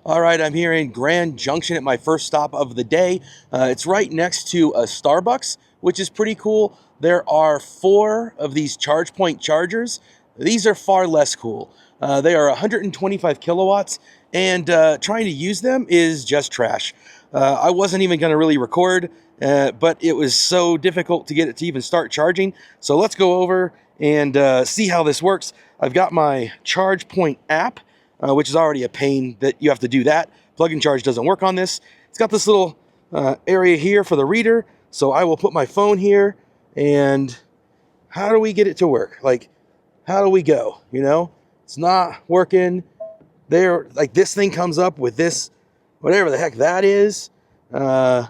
All right, I'm here in Grand Junction at my first stop of the day. It's right next to a Starbucks, which is pretty cool. There are 4 of these ChargePoint chargers. These are far less cool. They are 125 kilowatts, and trying to use them is just trash. I wasn't even going to really record, but it was so difficult to get it to even start charging. So let's go over and see how this works. I've got my ChargePoint app, which is already a pain that you have to do that. Plug and charge doesn't work on this. It's got this little area here for the reader. So I will put my phone here, and how do we get it to work? Like, how do we go? You know, it's not working. There, like this thing comes up with this, whatever the heck that is. Try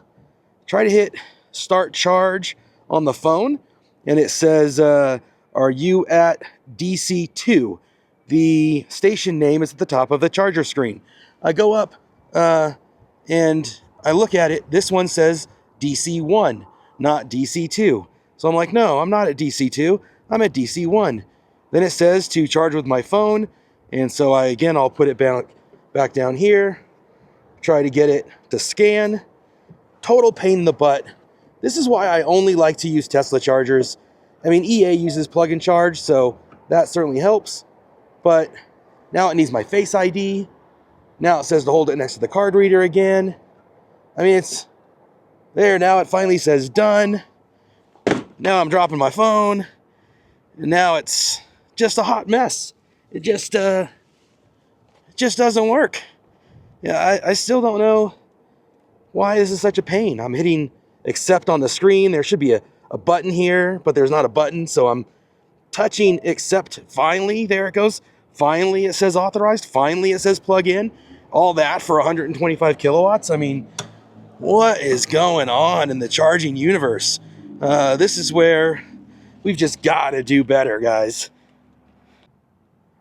to hit start charge on the phone, and it says, are you at DC2? The station name is at the top of the charger screen. I go up and I look at it. This one says DC1, not DC2. So I'm like, no, I'm not at DC2. I'm at DC1. Then it says to charge with my phone. And so I'll put it back down here. Try to get it to scan. Total pain in the butt. This is why I only like to use Tesla chargers. I mean, EA uses plug and charge, so that certainly helps. But now it needs my Face ID. Now it says to hold it next to the card reader again. I mean, it's there. Now it finally says done. Now I'm dropping my phone. And now it's just a hot mess. It just doesn't work. Yeah, I still don't know why this is such a pain. I'm hitting accept on the screen. There should be a button here, but there's not a button. So I'm touching accept. Finally, there it goes. Finally, it says authorized. Finally, it says plug in. All that for 125 kilowatts. I mean, what is going on in the charging universe? This is where we've just got to do better, guys.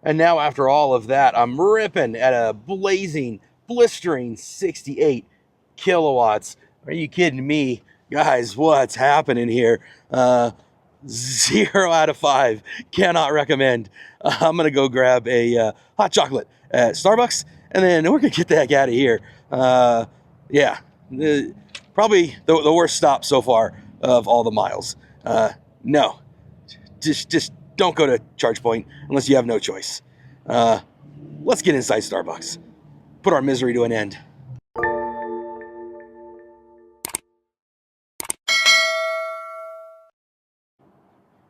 And now, after all of that, I'm ripping at a blistering 68 kilowatts. Are you kidding me? Guys, what's happening here? 0 out of 5. Cannot recommend. I'm going to go grab a hot chocolate at Starbucks, and then we're going to get the heck out of here. Yeah, probably the worst stop so far of all the miles. No, just don't go to ChargePoint unless you have no choice. Let's get inside Starbucks. Put our misery to an end.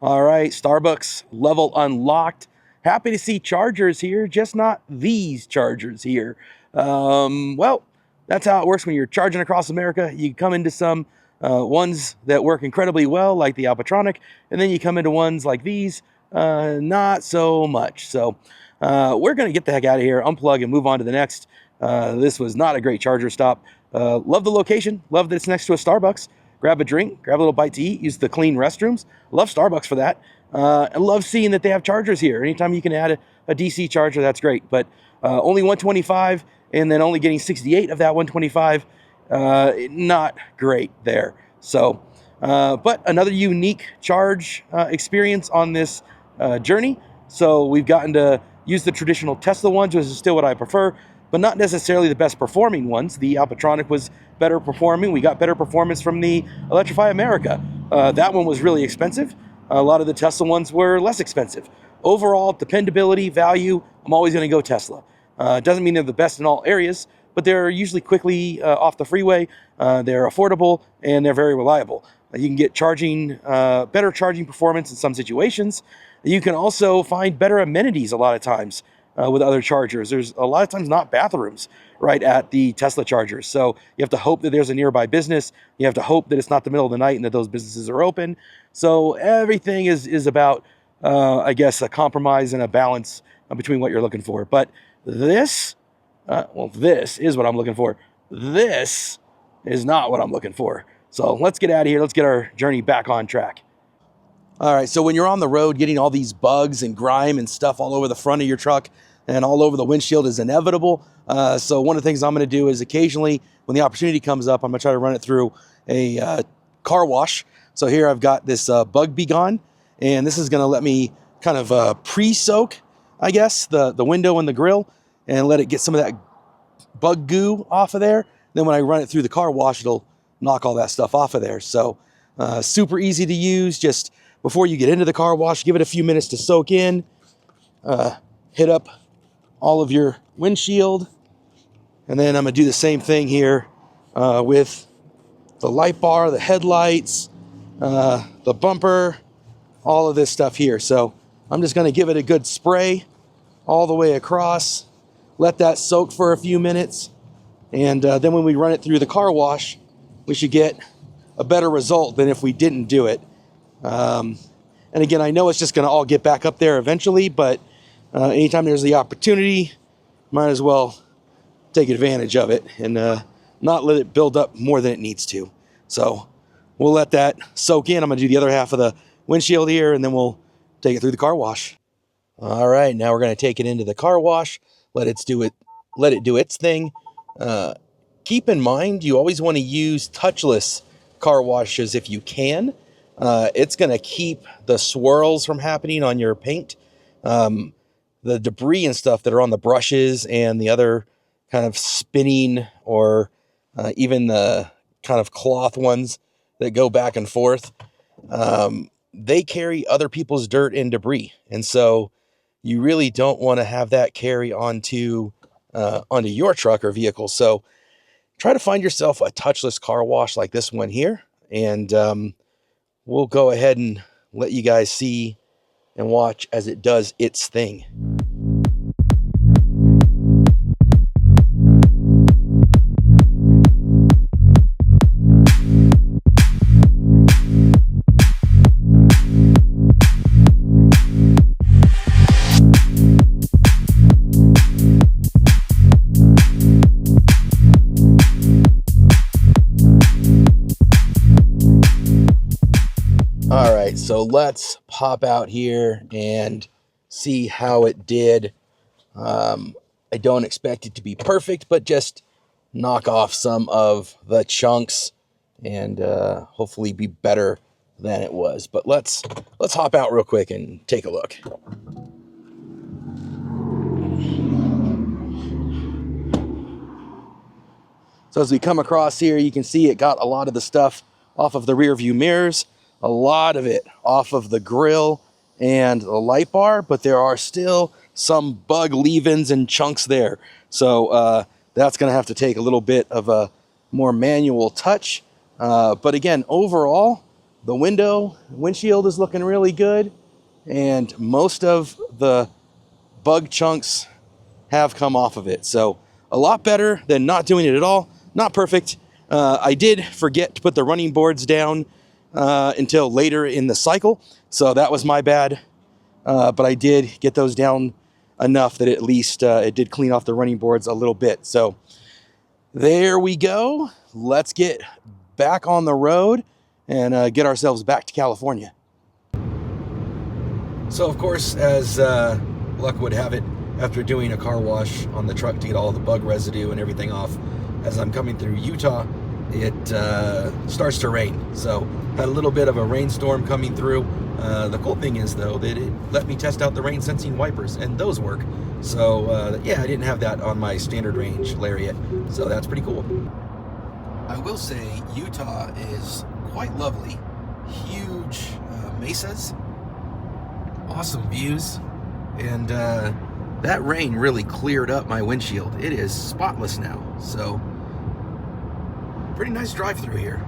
All right, Starbucks level unlocked. Happy to see chargers here, just not these chargers here. Well, that's how it works when you're charging across America. You come into some ones that work incredibly well, like the Alpatronic, and then you come into ones like these, not so much. So we're going to get the heck out of here, unplug, and move on to the next. This was not a great charger stop. Love the location. Love that it's next to a Starbucks. Grab a drink, grab a little bite to eat, use the clean restrooms. Love Starbucks for that. And love seeing that they have chargers here. Anytime you can add a DC charger, that's great. But only 125, and then only getting 68 of that 125, not great there. So, but another unique charge experience on this journey. So we've gotten to use the traditional Tesla ones, which is still what I prefer, but not necessarily the best performing ones. The Alpatronic was better performing. We got better performance from the Electrify America. That one was really expensive. A lot of the Tesla ones were less expensive. Overall, dependability, value, I'm always going to go Tesla. It doesn't mean they're the best in all areas, but they're usually quickly off the freeway. They're affordable, and they're very reliable. You can get better charging performance in some situations. You can also find better amenities a lot of times with other chargers. There's a lot of times not bathrooms right at the Tesla chargers. So you have to hope that there's a nearby business. You have to hope that it's not the middle of the night and that those businesses are open. So everything is about, I guess, a compromise and a balance between what you're looking for. But this is what I'm looking for. This is not what I'm looking for. So let's get out of here. Let's get our journey back on track. All right, so when you're on the road, getting all these bugs and grime and stuff all over the front of your truck and all over the windshield is inevitable. So one of the things I'm going to do is occasionally, when the opportunity comes up, I'm going to try to run it through a car wash. So here I've got this Bug Be Gone, and this is going to let me kind of pre-soak, I guess, the window and the grill, and let it get some of that bug goo off of there. Then when I run it through the car wash, it'll knock all that stuff off of there. So super easy to use. Just before you get into the car wash, give it a few minutes to soak in. Hit up all of your windshield. And then I'm going to do the same thing here with the light bar, the headlights, the bumper, all of this stuff here. So I'm just going to give it a good spray all the way across. Let that soak for a few minutes. And then when we run it through the car wash, we should get a better result than if we didn't do it. And again, I know it's just going to all get back up there eventually, but anytime there's the opportunity, might as well take advantage of it and not let it build up more than it needs to. So we'll let that soak in. I'm going to do the other half of the windshield here, and then we'll take it through the car wash. All right, now we're going to take it into the car wash, let it do its thing. Keep in mind, you always want to use touchless car washes if you can. It's going to keep the swirls from happening on your paint. The debris and stuff that are on the brushes and the other kind of spinning or even the kind of cloth ones that go back and forth, they carry other people's dirt and debris. And so you really don't want to have that carry onto your truck or vehicle. So try to find yourself a touchless car wash like this one here. And we'll go ahead and let you guys see and watch as it does its thing. All right, so let's pop out here and see how it did. I don't expect it to be perfect, but just knock off some of the chunks and hopefully be better than it was. But let's hop out real quick and take a look. So as we come across here, you can see it got a lot of the stuff off of the rear view mirrors, a lot of it off of the grill and the light bar, but there are still some bug leave-ins and chunks there. So that's going to have to take a little bit of a more manual touch. But again, overall, the windshield is looking really good, and most of the bug chunks have come off of it. So a lot better than not doing it at all. Not perfect. I did forget to put the running boards down until later in the cycle, so that was my bad. But I did get those down enough that at least it did clean off the running boards a little bit. So there we go. Let's get back on the road and get ourselves back to California. So of course, as luck would have it, after doing a car wash on the truck to get all the bug residue and everything off, as I'm coming through Utah, it starts to rain. So had a little bit of a rainstorm coming through. The cool thing is though that it let me test out the rain sensing wipers, and those work. So yeah, I didn't have that on my standard range Lariat, so that's pretty cool. I will say Utah is quite lovely. Huge mesas, awesome views, and that rain really cleared up my windshield. It is spotless now, so pretty nice drive through here.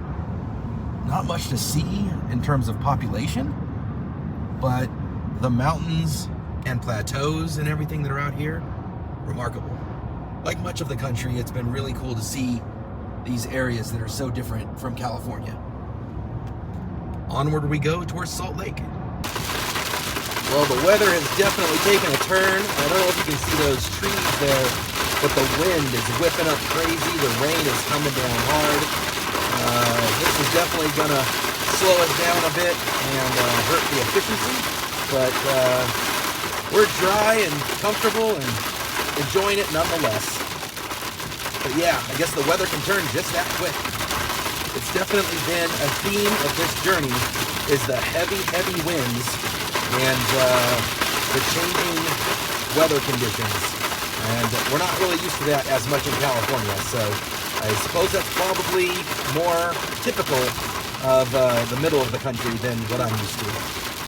Not much to see in terms of population, but the mountains and plateaus and everything that are out here, remarkable. Like much of the country, it's been really cool to see these areas that are so different from California. Onward we go towards Salt Lake. Well, the weather has definitely taken a turn. I don't know if you can see those trees there, but the wind is whipping up crazy. The rain is coming down hard. This is definitely going to slow us down a bit and hurt the efficiency, but we're dry and comfortable and enjoying it nonetheless. But yeah, I guess the weather can turn just that quick. It's definitely been a theme of this journey, is the heavy, heavy winds and the changing weather conditions. And we're not really used to that as much in California, so I suppose that's probably more typical of the middle of the country than what I'm used to.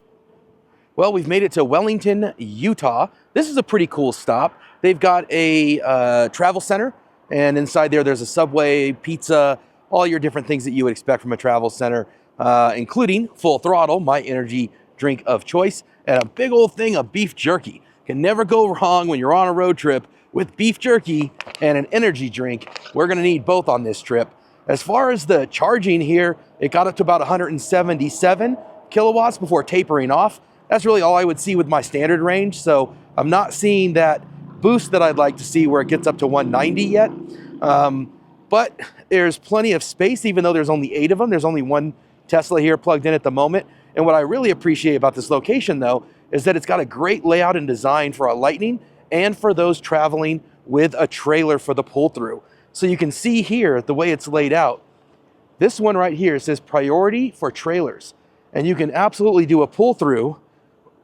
Well, we've made it to Wellington, Utah. This is a pretty cool stop. They've got a travel center, and inside there's a Subway, pizza, all your different things that you would expect from a travel center, including Full Throttle, my energy drink of choice, and a big old thing of beef jerky. Can never go wrong when you're on a road trip with beef jerky and an energy drink. We're gonna need both on this trip. As far as the charging here, it got up to about 177 kilowatts before tapering off. That's really all I would see with my standard range, so I'm not seeing that boost that I'd like to see where it gets up to 190 yet. But there's plenty of space, even though there's only 8 of them. There's only one Tesla here plugged in at the moment. And what I really appreciate about this location, though, is that it's got a great layout and design for a Lightning and for those traveling with a trailer for the pull-through. So you can see here the way it's laid out. This one right here says priority for trailers. And you can absolutely do a pull-through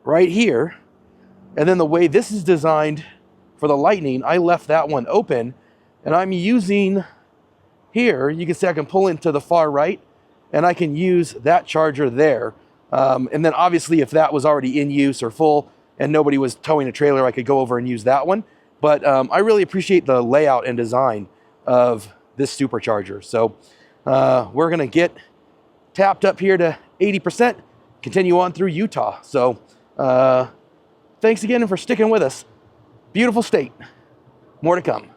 right here. And then the way this is designed for the Lightning, I left that one open. And I'm using here, you can see I can pull into the far right, and I can use that charger there. And then obviously if that was already in use or full and nobody was towing a trailer, I could go over and use that one. But I really appreciate the layout and design of this supercharger. So we're gonna get tapped up here to 80%, continue on through Utah. So thanks again for sticking with us. Beautiful state, more to come.